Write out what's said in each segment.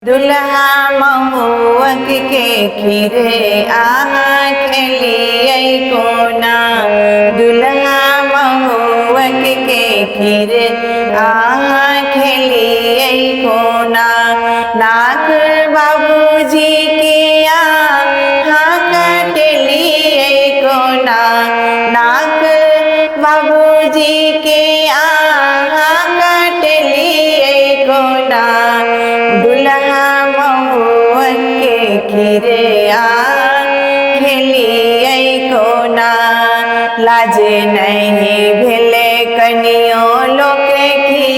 दुल्हा महुअक के खीरे खेलिए कोना। दुल्हा महुअक के खीरे खेलिए कोना। नाक बाबूजी के कटलिए कोना। नाक बाबूजी के कटलिए कोना। दुल्हा महुअक के खीरे खेलिए कोना। लाजे नहीं भेले कनियो लोक की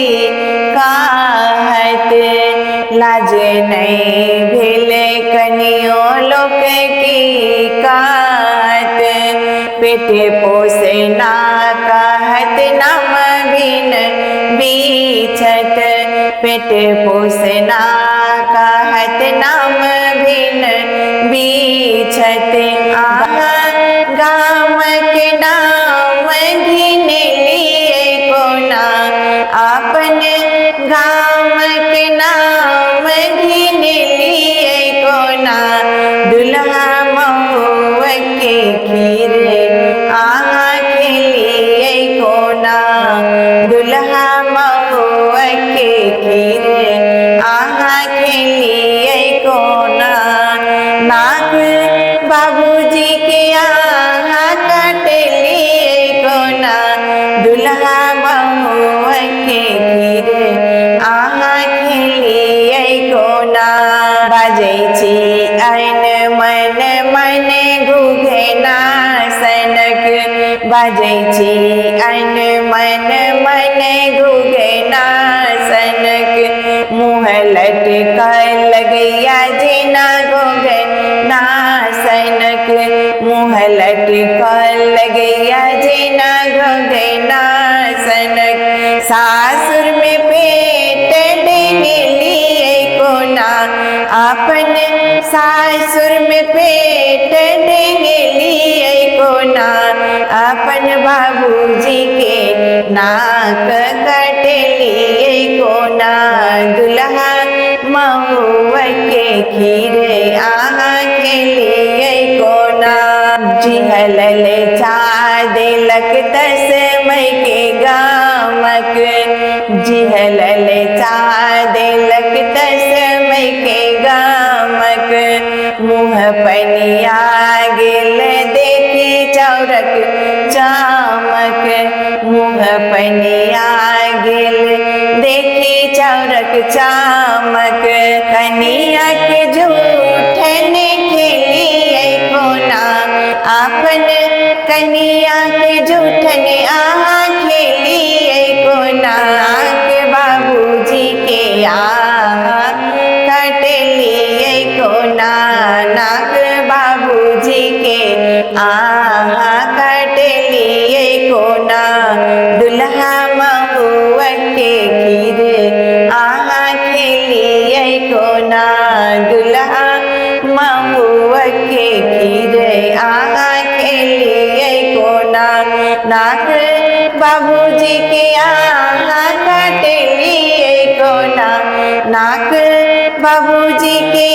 कहत। लाजे नहीं भेले कनियो लोक की कहत। पेटे पोसे ना कहत नम बिन बीछत। पेटे पोसे ना कहत नम बिन बीछत। गाम के नाम घिन लिए कोना। अपन गाम के नाम घिन लिए कोना। दुल्हा महुअक के खीरे खेलिए कोना। दुल्हा महुअक के खीरे खेलिए कोना। नाक बाबूजी के कटलिए कोना। दुल्हा महुअक के खीरे खेलिए कोना। बाजै छी ऐन मन मन घुघेना सनक। बाजै छी ऐन मन मन घुघेना सनक। मुँह लटकल लगैया जेना घुघेना सनक। मुँह लटकल लगैया जेना घुघेना सनक। सासुर में पेट डेंगलिए कोना। अपन सासुर में पेट डेंगलिए कोना। अपन बाबूजी के नाक कटलिए कोना। दुल्हा महुअक के खीरे खेलिए कोना। जिहलल चा देलक तस्मै के गामक। जिहलल चा देलक तस्मै के गामक। मुँह पनिया गेल देखी चौरक चामक। मुँह पनिया गेल देखी चौरक चामक। कनिया के झूठन खेलिए कोना। अपन कनिया के झूठन खेलिए कोना। नाक बाबूजी के कटलिए कोना। नाक बाबूजी के कटलिए कोना। दुल्हा महुअक के खीरे खेलिए कोना। दुल्हा महुअक के खीरे खेलिए कोना। नाक बाबूजी के कटलिए कोना। नाक बाबूजी के